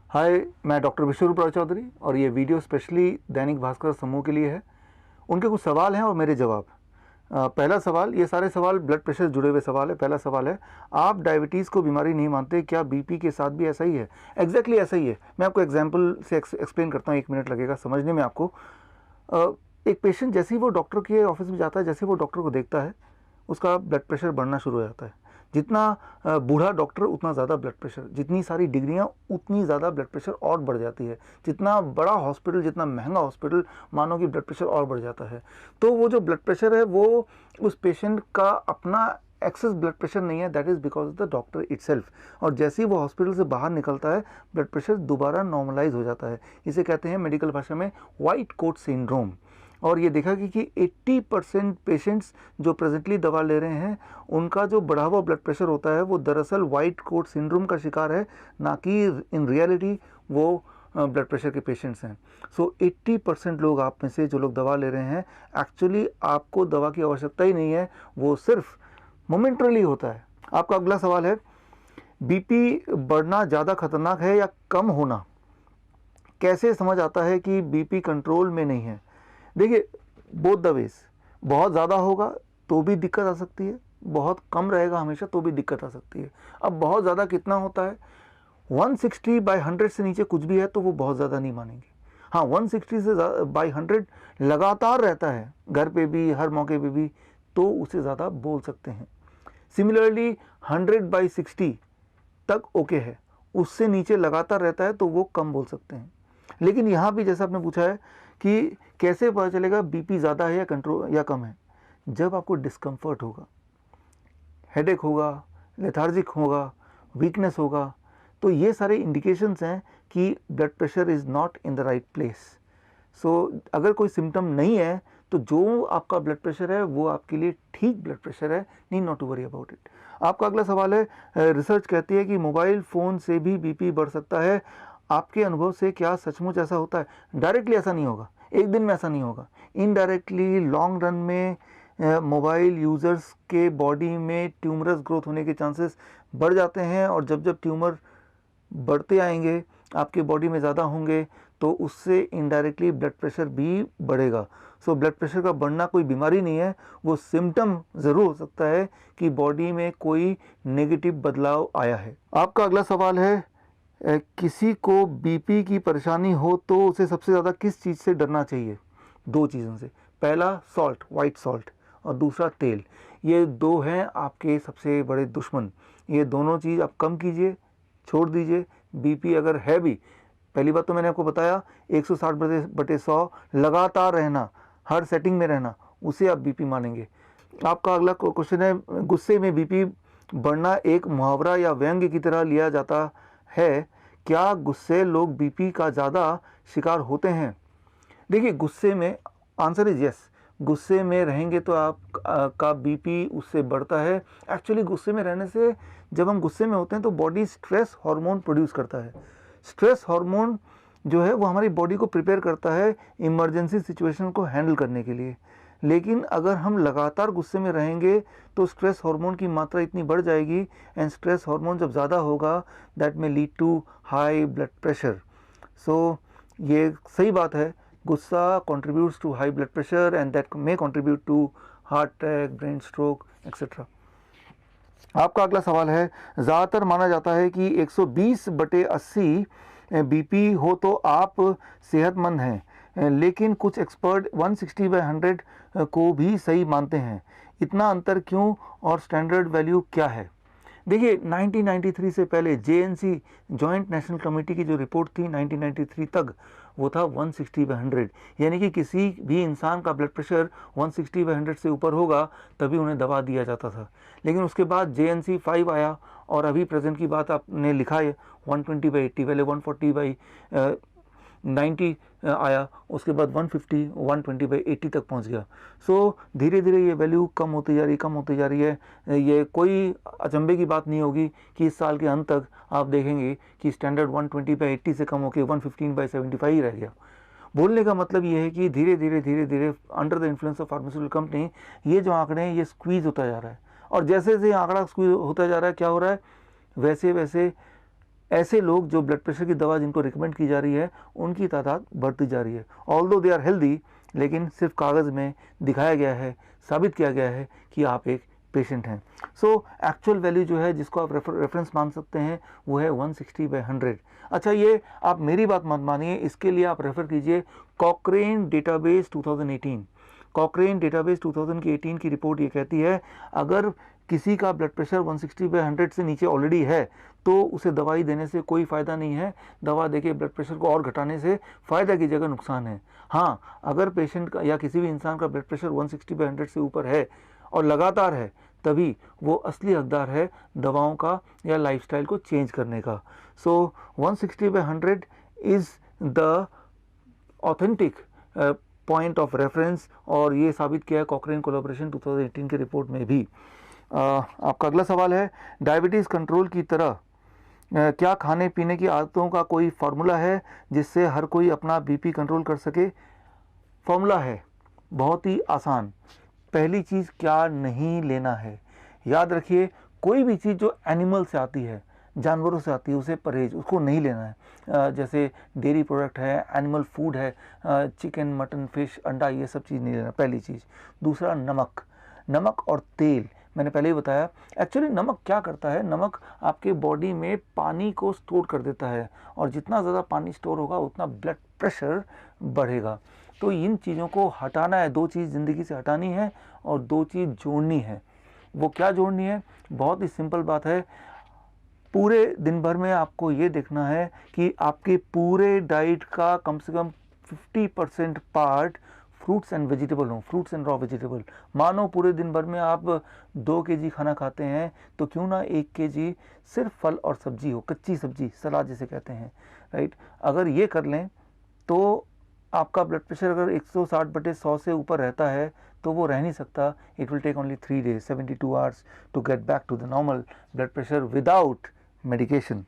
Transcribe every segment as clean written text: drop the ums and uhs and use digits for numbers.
हाय, मैं डॉक्टर विश्वरूप चौधरी और ये वीडियो स्पेशली दैनिक भास्कर समूह के लिए है। उनके कुछ सवाल हैं और मेरे जवाब। पहला सवाल, ये सारे सवाल ब्लड प्रेशर से जुड़े हुए सवाल है। पहला सवाल है, आप डायबिटीज़ को बीमारी नहीं मानते, क्या बीपी के साथ भी ऐसा ही है? एग्जैक्टली ऐसा ही है। मैं आपको एग्जांपल से एक्सप्लेन करता हूँ, 1 मिनट लगेगा समझने में आपको। एक पेशेंट जैसे ही वो डॉक्टर के ऑफिस में जाता है, जैसे ही वो डॉक्टर को देखता है, उसका ब्लड प्रेशर बढ़ना शुरू हो जाता है। जितना बूढ़ा डॉक्टर उतना ज़्यादा ब्लड प्रेशर, जितनी सारी डिग्रियां उतनी ज़्यादा ब्लड प्रेशर और बढ़ जाती है। जितना बड़ा हॉस्पिटल, जितना महंगा हॉस्पिटल, मानो कि ब्लड प्रेशर और बढ़ जाता है। तो वो जो ब्लड प्रेशर है वो उस पेशेंट का अपना एक्सेस ब्लड प्रेशर नहीं है, that is because of the doctor itself. और जैसे ही वो हॉस्पिटल से बाहर निकलता है, ब्लड प्रेशर दोबारा नॉर्मलाइज हो जाता है। इसे कहते हैं मेडिकल भाषा में वाइट कोट सिंड्रोम। और ये देखा कि 80% पेशेंट्स जो प्रेजेंटली दवा ले रहे हैं, उनका जो बढ़ा हुआ ब्लड प्रेशर होता है वो दरअसल वाइट कोट सिंड्रोम का शिकार है, ना कि इन रियलिटी वो ब्लड प्रेशर के पेशेंट्स हैं। सो 80% लोग आप में से जो लोग दवा ले रहे हैं, एक्चुअली आपको दवा की आवश्यकता ही नहीं है, वो सिर्फ मोमेंटरली होता है। आपका अगला सवाल है, बीपी बढ़ना ज़्यादा खतरनाक है या कम होना? कैसे समझ आता है कि बीपी कंट्रोल में नहीं है? देखिए, बोथ द वेज। बहुत ज़्यादा होगा तो भी दिक्कत आ सकती है, बहुत कम रहेगा हमेशा तो भी दिक्कत आ सकती है। अब बहुत ज़्यादा कितना होता है? 160/100 से नीचे कुछ भी है तो वो बहुत ज़्यादा नहीं मानेंगे। हाँ, 160 से बाई 100 लगातार रहता है, घर पे भी, हर मौके पे भी, तो उसे ज़्यादा बोल सकते हैं। सिमिलरली 100/60 तक ओके है, उससे नीचे लगातार रहता है तो वो कम बोल सकते हैं। लेकिन यहाँ भी जैसा आपने पूछा है कि कैसे पता चलेगा बीपी ज़्यादा है या कंट्रोल या कम है? जब आपको डिस्कम्फर्ट होगा, हेडेक होगा, लेथार्जिक होगा, वीकनेस होगा, तो ये सारे इंडिकेशंस हैं कि blood pressure is not in the right place. So अगर कोई सिम्टम नहीं है तो जो आपका ब्लड प्रेशर है वो आपके लिए ठीक ब्लड प्रेशर है, need not to worry about it. आपका अगला सवाल है, रिसर्च कहती है कि मोबाइल फ़ोन से भी बीपी बढ़ सकता है, आपके अनुभव से क्या सचमुच ऐसा होता है? डायरेक्टली ऐसा नहीं होगा, एक दिन में ऐसा नहीं होगा। इनडायरेक्टली लॉन्ग रन में मोबाइल यूज़र्स के बॉडी में ट्यूमरस ग्रोथ होने के चांसेस बढ़ जाते हैं, और जब जब ट्यूमर बढ़ते आएंगे, आपके बॉडी में ज़्यादा होंगे, तो उससे इनडायरेक्टली ब्लड प्रेशर भी बढ़ेगा। सो ब्लड प्रेशर का बढ़ना कोई बीमारी नहीं है, वो सिम्टम ज़रूर हो सकता है कि बॉडी में कोई नेगेटिव बदलाव आया है। आपका अगला सवाल है, किसी को बीपी की परेशानी हो तो उसे सबसे ज़्यादा किस चीज़ से डरना चाहिए? 2 चीज़ों से। पहला सॉल्ट, वाइट सॉल्ट, और दूसरा तेल। ये 2 हैं आपके सबसे बड़े दुश्मन। ये दोनों चीज़ आप कम कीजिए, छोड़ दीजिए। बीपी अगर है भी, पहली बात तो मैंने आपको बताया, 160/100 लगातार रहना, हर सेटिंग में रहना, उसे आप बीपी मानेंगे। आपका अगला क्वेश्चन है, गुस्से में बीपी बढ़ना एक मुहावरा या व्यंग्य की तरह लिया जाता है, क्या गुस्से लोग बीपी का ज़्यादा शिकार होते हैं? देखिए, गुस्से में आंसर इज यस। गुस्से में रहेंगे तो आप का बीपी उससे बढ़ता है। एक्चुअली गुस्से में रहने से, जब हम गुस्से में होते हैं तो बॉडी स्ट्रेस हार्मोन प्रोड्यूस करता है। स्ट्रेस हार्मोन जो है वो हमारी बॉडी को प्रिपेयर करता है इमरजेंसी सिचुएशन को हैंडल करने के लिए। लेकिन अगर हम लगातार गुस्से में रहेंगे तो स्ट्रेस हार्मोन की मात्रा इतनी बढ़ जाएगी, एंड स्ट्रेस हार्मोन जब ज़्यादा होगा, दैट में lead to high blood pressure. So ये सही बात है, गुस्सा contributes to high blood pressure and that may contribute to heart attack, brain stroke etcetera. आपका अगला सवाल है, ज़्यादातर माना जाता है कि 120/80 बीपी हो तो आप सेहतमंद हैं, लेकिन कुछ एक्सपर्ट 160/100 को भी सही मानते हैं। इतना अंतर क्यों और स्टैंडर्ड वैल्यू क्या है? देखिए, 1993 से पहले जेएनसी, जॉइंट नेशनल कमेटी की जो रिपोर्ट थी 1993 तक, वो था 160/100। यानी कि किसी भी इंसान का ब्लड प्रेशर 160/100 से ऊपर होगा तभी उन्हें दवा दिया जाता था। लेकिन उसके बाद JNC 5 आया, और अभी प्रेजेंट की बात आपने लिखा है 120/80, पहले 140/90 आया, उसके बाद 150, 120/80 तक पहुंच गया। सो धीरे धीरे ये वैल्यू कम होती जा रही, कम होती जा रही है। ये कोई अचंभे की बात नहीं होगी कि इस साल के अंत तक आप देखेंगे कि स्टैंडर्ड 120/80 से कम होकर 115/75 ही रह गया। बोलने का मतलब ये है कि धीरे धीरे धीरे धीरे under the influence of pharmaceutical company ये जो आंकड़े हैं ये स्क्वीज होता जा रहा है, और जैसे जैसे आंकड़ा स्क्वीज होता जा रहा है, क्या हो रहा है, वैसे वैसे ऐसे लोग जो ब्लड प्रेशर की दवा जिनको रिकमेंड की जा रही है उनकी तादाद बढ़ती जा रही है। ऑल्दो दे आर हेल्दी, लेकिन सिर्फ कागज़ में दिखाया गया है, साबित किया गया है कि आप एक पेशेंट हैं। सो एक्चुअल वैल्यू जो है जिसको आप रेफरेंस मान सकते हैं वो है 160/100। अच्छा, ये आप मेरी बात मत मानिए, इसके लिए आप रेफ़र कीजिए कॉकरेन डेटाबेस 2018। कॉकरेन डेटाबेस 2018 की रिपोर्ट ये कहती है अगर किसी का ब्लड प्रेशर 160/100 से नीचे ऑलरेडी है तो उसे दवाई देने से कोई फ़ायदा नहीं है। दवा देके ब्लड प्रेशर को और घटाने से फ़ायदा की जगह नुकसान है। हाँ, अगर पेशेंट का या किसी भी इंसान का ब्लड प्रेशर 160/100 से ऊपर है और लगातार है, तभी वो असली हकदार है दवाओं का या लाइफस्टाइल को चेंज करने का। सो 160/100 is the authentic point of reference, और ये साबित किया है कॉकरेन कोलैबोरेशन 2018 की रिपोर्ट में भी। आपका अगला सवाल है, डायबिटीज़ कंट्रोल की तरह क्या खाने पीने की आदतों का कोई फार्मूला है जिससे हर कोई अपना बीपी कंट्रोल कर सके? फार्मूला है, बहुत ही आसान। पहली चीज़, क्या नहीं लेना है। याद रखिए, कोई भी चीज़ जो एनिमल से आती है, जानवरों से आती है, उसे परहेज, उसको नहीं लेना है। जैसे डेयरी प्रोडक्ट है, एनिमल फूड है, चिकन, मटन, फिश, अंडा, ये सब चीज़ नहीं लेना, पहली चीज़। दूसरा, नमक और तेल, मैंने पहले ही बताया। एक्चुअली नमक क्या करता है, नमक आपके बॉडी में पानी को स्टोर कर देता है, और जितना ज़्यादा पानी स्टोर होगा उतना ब्लड प्रेशर बढ़ेगा। तो इन चीज़ों को हटाना है। दो चीज़ ज़िंदगी से हटानी है और दो चीज़ जोड़नी है। वो क्या जोड़नी है? बहुत ही सिंपल बात है। पूरे दिन भर में आपको ये देखना है कि आपके पूरे डाइट का कम से कम 50% पार्ट फ्रूट्स एंड वेजिटेबल हो, फ्रूट्स एंड रॉ वेजिटेबल। मानो पूरे दिन भर में आप 2 kg खाना खाते हैं तो क्यों ना 1 kg सिर्फ फल और सब्जी हो, कच्ची सब्जी, सलाद जिसे कहते हैं, राइट। अगर ये कर लें तो आपका ब्लड प्रेशर अगर 160/100 से ऊपर रहता है तो वो रह नहीं सकता। It will take only 3 days, 72 hours to get back to the normal blood pressure without medication.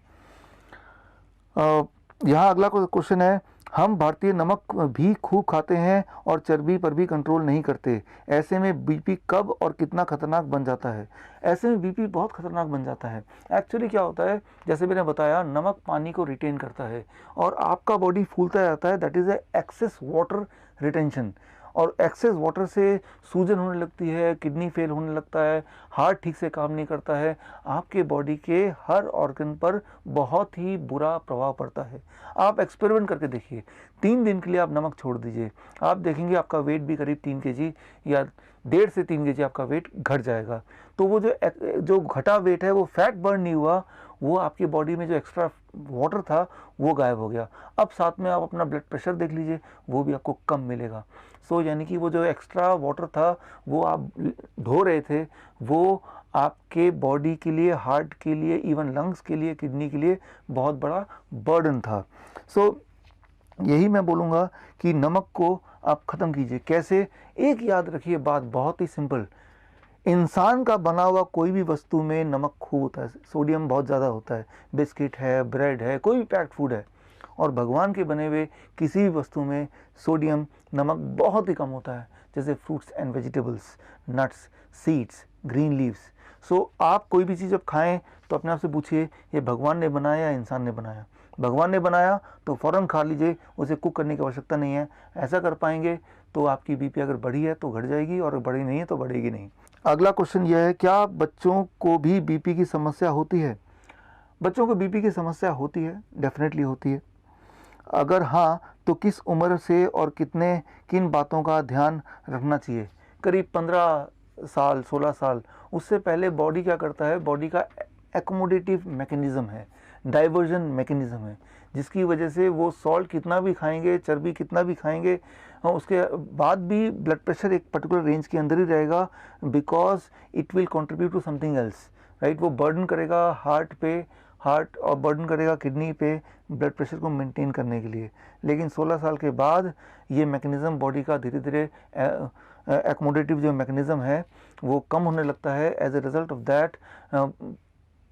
यहाँ अगला क्वेश्चन है, हम भारतीय नमक भी खूब खाते हैं और चर्बी पर भी कंट्रोल नहीं करते, ऐसे में बीपी कब और कितना खतरनाक बन जाता है? ऐसे में बीपी बहुत खतरनाक बन जाता है। एक्चुअली क्या होता है, जैसे मैंने बताया, नमक पानी को रिटेन करता है और आपका बॉडी फूलता जाता है, that is a excess water retention. और एक्सेस वाटर से सूजन होने लगती है, किडनी फेल होने लगता है, हार्ट ठीक से काम नहीं करता है, आपके बॉडी के हर ऑर्गन पर बहुत ही बुरा प्रभाव पड़ता है। आप एक्सपेरिमेंट करके देखिए, 3 दिन के लिए आप नमक छोड़ दीजिए, आप देखेंगे आपका वेट भी करीब 3 kg या 1.5 से 3 kg आपका वेट घट जाएगा। तो वो जो घटा वेट है वो फैट बर्न नहीं हुआ, वो आपकी बॉडी में जो एक्स्ट्रा वाटर था वो गायब हो गया। अब साथ में आप अपना ब्लड प्रेशर देख लीजिए, वो भी आपको कम मिलेगा। सो यानी कि वो जो एक्स्ट्रा वाटर था वो आप धो रहे थे, वो आपके बॉडी के लिए, हार्ट के लिए, इवन लंग्स के लिए, किडनी के लिए बहुत बड़ा बर्डन था। सो यही मैं बोलूँगा कि नमक को आप ख़त्म कीजिए। कैसे? एक याद रखिए बात, बहुत ही सिंपल। इंसान का बना हुआ कोई भी वस्तु में नमक खूब होता है, सोडियम बहुत ज़्यादा होता है। बिस्किट है, ब्रेड है, कोई भी पैक्ड फूड है। और भगवान के बने हुए किसी भी वस्तु में सोडियम, नमक बहुत ही कम होता है, जैसे fruits and vegetables, nuts, seeds, green leaves. So आप कोई भी चीज़ जब खाएं तो अपने आप से पूछिए, ये भगवान ने बनाया या इंसान ने बनाया? भगवान ने बनाया तो फ़ौरन खा लीजिए, उसे कुक करने की आवश्यकता नहीं है। ऐसा कर पाएंगे तो आपकी बीपी अगर बढ़ी है तो घट जाएगी, और बढ़ी नहीं है तो बढ़ेगी नहीं। अगला क्वेश्चन यह है, क्या बच्चों को भी बीपी की समस्या होती है? बच्चों को बीपी की समस्या होती है, डेफिनेटली होती है। अगर हाँ तो किस उम्र से और किन बातों का ध्यान रखना चाहिए? करीब 15 साल, 16 साल। उससे पहले बॉडी क्या करता है, बॉडी का एकोमोडेटिव मैकेनिज़्म है, डाइवर्जन मैकेनिज़्म है, जिसकी वजह से वो सॉल्ट कितना भी खाएंगे, चर्बी कितना भी खाएंगे, उसके बाद भी ब्लड प्रेशर एक पर्टिकुलर रेंज के अंदर ही रहेगा, because it will contribute to something else, right. वो बर्डन करेगा हार्ट और बर्डन करेगा किडनी पे ब्लड प्रेशर को मेंटेन करने के लिए। लेकिन 16 साल के बाद ये मैकेनिज़्म बॉडी का धीरे धीरे एकोमोडेटिव जो मैकेनिज़्म है वो कम होने लगता है। As a result of that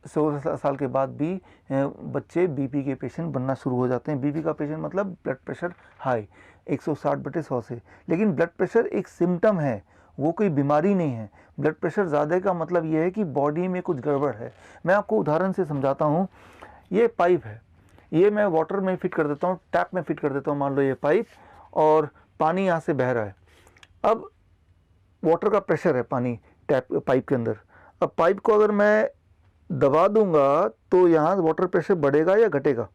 16 साल के बाद भी बच्चे बीपी के पेशेंट बनना शुरू हो जाते हैं। बीपी का पेशेंट मतलब ब्लड प्रेशर हाई 160/100 से। लेकिन ब्लड प्रेशर एक सिम्टम है, वो कोई बीमारी नहीं है। ब्लड प्रेशर ज़्यादा का मतलब ये है कि बॉडी में कुछ गड़बड़ है। मैं आपको उदाहरण से समझाता हूँ। ये पाइप है, ये मैं वाटर में फिट कर देता हूँ, टैप में फिट कर देता हूँ, मान लो ये पाइप, और पानी यहाँ से बह रहा है। अब वाटर का प्रेशर है पानी टैप पाइप के अंदर। अब पाइप को अगर मैं दबा दूंगा तो यहाँ वाटर प्रेशर बढ़ेगा या घटेगा?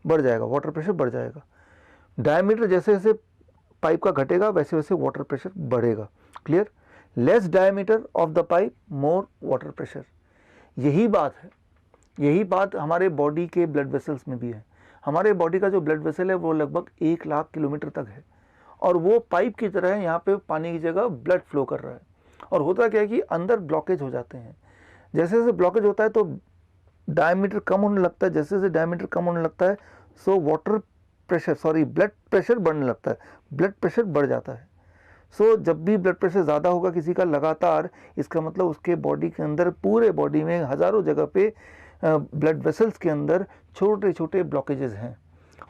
बढ़ जाएगा, वाटर प्रेशर बढ़ जाएगा। डायमीटर जैसे जैसे पाइप का घटेगा वैसे वैसे वाटर प्रेशर बढ़ेगा। Clear? Less diameter of the pipe, more water pressure. यही बात है, यही बात हमारे बॉडी के ब्लड वेसल्स में भी है। हमारे बॉडी का जो ब्लड वेसल है वो लगभग 1 लाख किलोमीटर तक है, और वो पाइप की तरह है, यहाँ पे पानी की जगह ब्लड फ्लो कर रहा है। और होता क्या है कि अंदर ब्लॉकेज हो जाते हैं। जैसे जैसे ब्लॉकेज होता है तो डायमीटर कम होने लगता है, जैसे जैसे डायमीटर कम होने लगता है so water pressure, sorry blood pressure बढ़ने लगता है, ब्लड प्रेशर बढ़ जाता है। सो जब भी ब्लड प्रेशर ज़्यादा होगा किसी का लगातार, इसका मतलब उसके बॉडी के अंदर, पूरे बॉडी में हज़ारों जगह पे ब्लड वेसल्स के अंदर छोटे छोटे ब्लॉकेजेस हैं,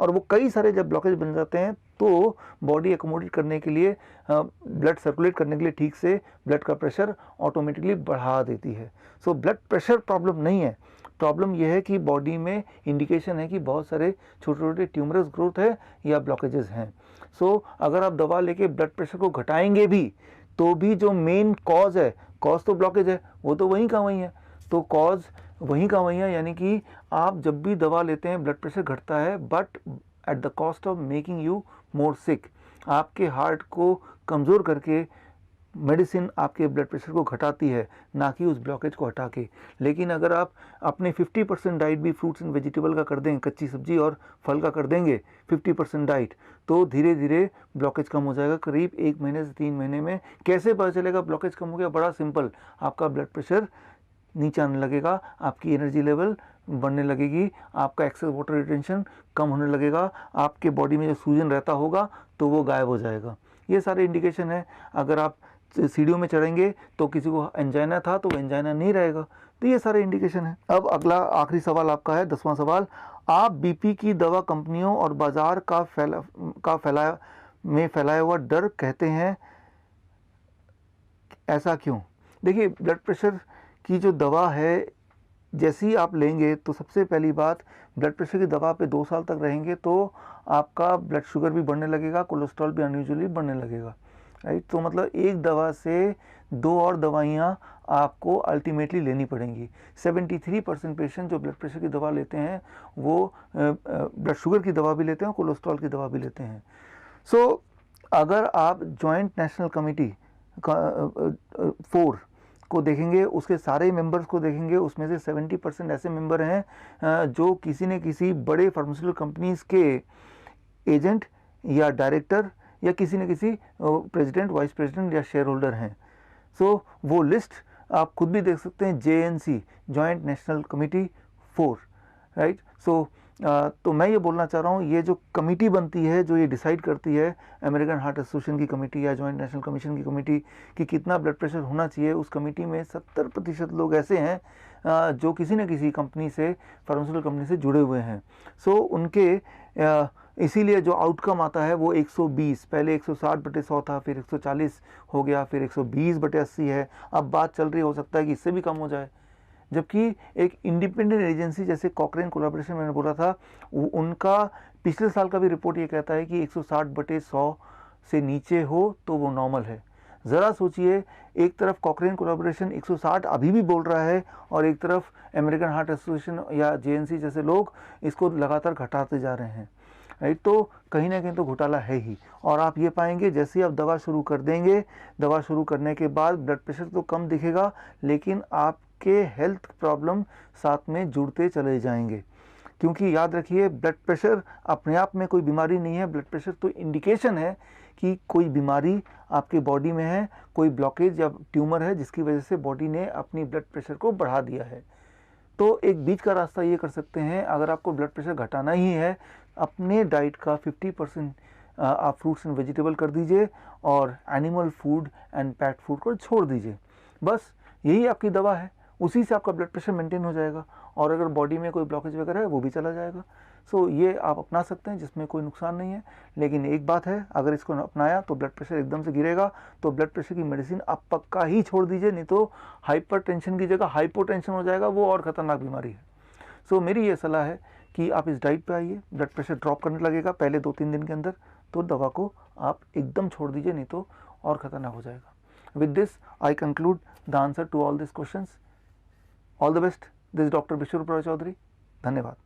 और वो कई सारे जब ब्लॉकेज बन जाते हैं तो बॉडी एकोमोडेट करने के लिए, ब्लड सर्कुलेट करने के लिए ठीक से ब्लड का प्रेशर ऑटोमेटिकली बढ़ा देती है। सो ब्लड प्रेशर प्रॉब्लम नहीं है, प्रॉब्लम यह है कि बॉडी में इंडिकेशन है कि बहुत सारे छोटे छोटे ट्यूमरस ग्रोथ है या ब्लॉकेजेस हैं। सो अगर आप दवा लेके ब्लड प्रेशर को घटाएंगे भी तो भी जो मेन कॉज है, कॉज तो ब्लॉकेज है, वो तो वहीं का वहीं है, तो कॉज वहीं का वहीं है। यानी कि आप जब भी दवा लेते हैं ब्लड प्रेशर घटता है, but at the cost of making you more sick. आपके हार्ट को कमज़ोर करके मेडिसिन आपके ब्लड प्रेशर को घटाती है, ना कि उस ब्लॉकेज को हटा के। लेकिन अगर आप अपने 50% डाइट भी फ्रूट्स एंड वेजिटेबल का कर देंगे, कच्ची सब्जी और फल का कर देंगे 50% डाइट, तो धीरे धीरे ब्लॉकेज कम हो जाएगा। करीब 1 महीने से 3 महीने में कैसे पता चलेगा ब्लॉकेज कम हो गया? बड़ा सिंपल, आपका ब्लड प्रेशर नीचे आने लगेगा, आपकी एनर्जी लेवल बढ़ने लगेगी, आपका एक्सेस वाटर रिटेंशन कम होने लगेगा, आपके बॉडी में जो सूजन रहता होगा तो वो गायब हो जाएगा। ये सारे इंडिकेशन है। अगर आप सीढ़ियों में चढ़ेंगे तो किसी को एंजाइना था तो एंजाइना नहीं रहेगा, तो ये सारे इंडिकेशन है। अब अगला आखिरी सवाल आपका है, 10वां सवाल। आप बीपी की दवा कंपनियों और बाजार का फैलाया हुआ डर कहते हैं, ऐसा क्यों? देखिए, ब्लड प्रेशर की जो दवा है, जैसे ही आप लेंगे तो सबसे पहली बात, ब्लड प्रेशर की दवा पे 2 साल तक रहेंगे तो आपका ब्लड शुगर भी बढ़ने लगेगा, कोलेस्ट्रॉल भी अनयूजुअली बढ़ने लगेगा, राइट। तो मतलब एक दवा से 2 और दवाइयाँ आपको अल्टीमेटली लेनी पड़ेंगी। 73% पेशेंट जो ब्लड प्रेशर की दवा लेते हैं वो ब्लड शुगर की दवा भी लेते हैं, कोलेस्ट्रॉल की दवा भी लेते हैं। सो अगर आप जॉइंट नेशनल कमेटी 4 को देखेंगे, उसके सारे मेंबर्स को देखेंगे, उसमें से 70% ऐसे मेंबर हैं जो किसी न किसी बड़े फार्मास्यूटिकल कंपनीज़ के एजेंट या डायरेक्टर या किसी न किसी प्रेसिडेंट, वाइस प्रेसिडेंट या शेयर होल्डर हैं। सो वो लिस्ट आप खुद भी देख सकते हैं, JNC, joint national committee 4, right. So तो मैं ये बोलना चाह रहा हूँ, ये जो कमेटी बनती है जो ये डिसाइड करती है, अमेरिकन हार्ट एसोसिएशन की कमेटी या जॉइंट नेशनल कमीशन की कमेटी, कि कितना ब्लड प्रेशर होना चाहिए, उस कमेटी में 70% लोग ऐसे हैं जो किसी न किसी कंपनी से, फार्मास्यूटिकल कंपनी से जुड़े हुए हैं। सो उनके इसीलिए जो आउटकम आता है वो 120, पहले 160/100 था, फिर 140 हो गया, फिर 120/80 है, अब बात चल रही, हो सकता है कि इससे भी कम हो जाए। जबकि एक इंडिपेंडेंट एजेंसी जैसे कॉकरेन कोलैबोरेशन मैंने बोला था, उनका पिछले साल का भी रिपोर्ट ये कहता है कि 160/100 से नीचे हो तो वो नॉर्मल है। ज़रा सोचिए, एक तरफ कॉकरेन कोलैबोरेशन 160 अभी भी बोल रहा है, और एक तरफ अमेरिकन हार्ट एसोसिएशन या JNC जैसे लोग इसको लगातार घटाते जा रहे हैं, राइट। तो कहीं ना कहीं तो घोटाला है ही। और आप ये पाएंगे जैसे ही आप दवा शुरू कर देंगे, दवा शुरू करने के बाद ब्लड प्रेशर तो कम दिखेगा, लेकिन आपके हेल्थ प्रॉब्लम साथ में जुड़ते चले जाएंगे। क्योंकि याद रखिए, ब्लड प्रेशर अपने आप में कोई बीमारी नहीं है, ब्लड प्रेशर तो इंडिकेशन है कि कोई बीमारी आपके बॉडी में है, कोई ब्लॉकेज या ट्यूमर है जिसकी वजह से बॉडी ने अपनी ब्लड प्रेशर को बढ़ा दिया है। तो एक बीच का रास्ता ये कर सकते हैं, अगर आपको ब्लड प्रेशर घटाना ही है, अपने डाइट का 50% आप फ्रूट्स एंड वेजिटेबल कर दीजिए, और animal food and PAT food को छोड़ दीजिए। बस यही आपकी दवा है, उसी से आपका ब्लड प्रेशर मेंटेन हो जाएगा, और अगर बॉडी में कोई ब्लॉकेज वगैरह है वो भी चला जाएगा। सो ये आप अपना सकते हैं, जिसमें कोई नुकसान नहीं है। लेकिन एक बात है, अगर इसको अपनाया तो ब्लड प्रेशर एकदम से गिरेगा, तो ब्लड प्रेशर की मेडिसिन आप पक्का ही छोड़ दीजिए, नहीं तो हाइपरटेंशन की जगह हाइपोटेंशन हो जाएगा, वो और ख़तरनाक बीमारी है। सो मेरी ये सलाह है कि आप इस डाइट पे आइए, ब्लड प्रेशर ड्रॉप करने लगेगा पहले 2-3 दिन के अंदर, तो दवा को आप एकदम छोड़ दीजिए, नहीं तो और ख़तरनाक हो जाएगा। With this I conclude the answer to all this questions. All the best, this doctor Biswaroop Roy Chowdhury. धन्यवाद।